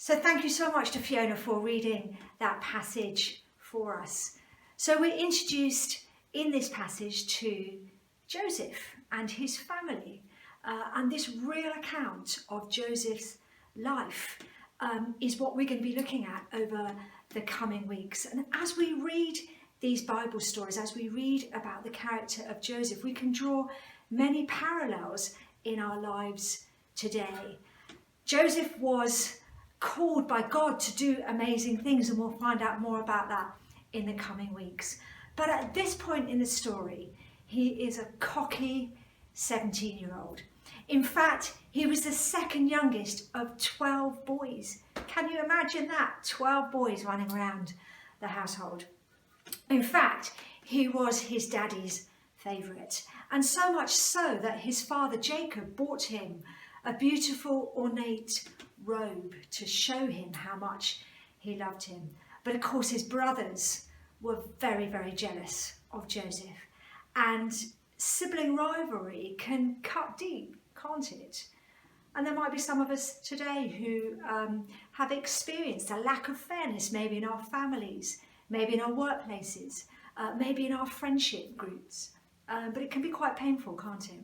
So thank you so much to Fiona for reading that passage for us. So we're introduced in this passage to Joseph and his family, and this real account of Joseph's life is what we're going to be looking at over the coming weeks. And as we read these Bible stories, as we read about the character of Joseph, we can draw many parallels in our lives today. Joseph was called by God to do amazing things, and we'll find out more about that in the coming weeks. But at this point in the story, he is a cocky 17-year-old. In fact, he was the second youngest of 12 boys. Can you imagine that? 12 boys running around the household. In fact, he was his daddy's favourite, and so much so that his father Jacob bought him a beautiful ornate robe to show him how much he loved him. But of course his brothers were very, very jealous of Joseph, and sibling rivalry can cut deep, can't it? And there might be some of us today who have experienced a lack of fairness, maybe in our families, maybe in our workplaces, maybe in our friendship groups, but it can be quite painful, can't it?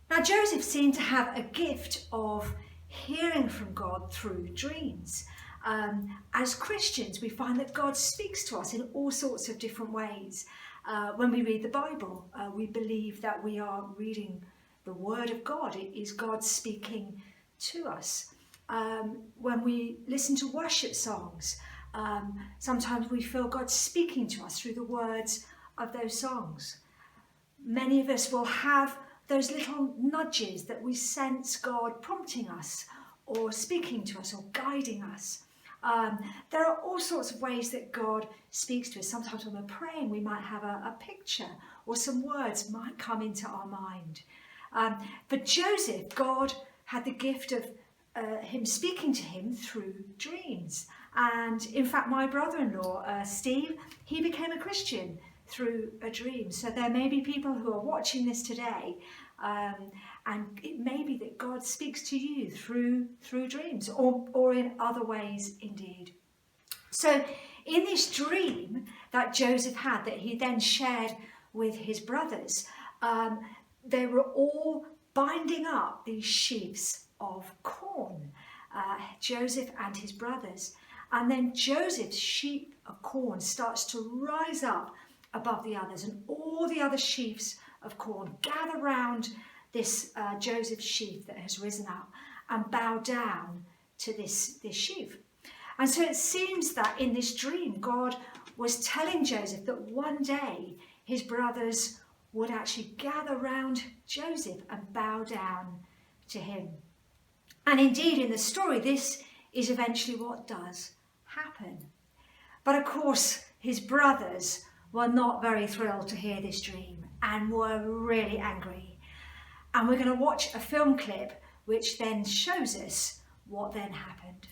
Now Joseph seemed to have a gift of hearing from God through dreams. As Christians, we find that God speaks to us in all sorts of different ways. When we read the Bible, we believe that we are reading the Word of God. It is God speaking to us. When we listen to worship songs, sometimes we feel God speaking to us through the words of those songs. Many of us will have those little nudges that we sense God prompting us or speaking to us or guiding us. There are all sorts of ways that God speaks to us. Sometimes when we're praying, we might have a picture or some words might come into our mind. For Joseph, God had the gift of him speaking to him through dreams. And in fact, my brother-in-law, Steve, he became a Christian through a dream. So there may be people who are watching this today, and it may be that God speaks to you through dreams or in other ways indeed. So in this dream that Joseph had, that he then shared with his brothers, they were all binding up these sheaves of corn, Joseph and his brothers. And then Joseph's sheaf of corn starts to rise up above the others, and all the other sheaves of corn gather round this Joseph's sheaf that has risen up and bow down to this sheaf. And so it seems that in this dream, God was telling Joseph that one day his brothers would actually gather round Joseph and bow down to him. And indeed, in the story, this is eventually what does happen. But of course, his brothers were not very thrilled to hear this dream and were really angry. And we're going to watch a film clip which then shows us what then happened.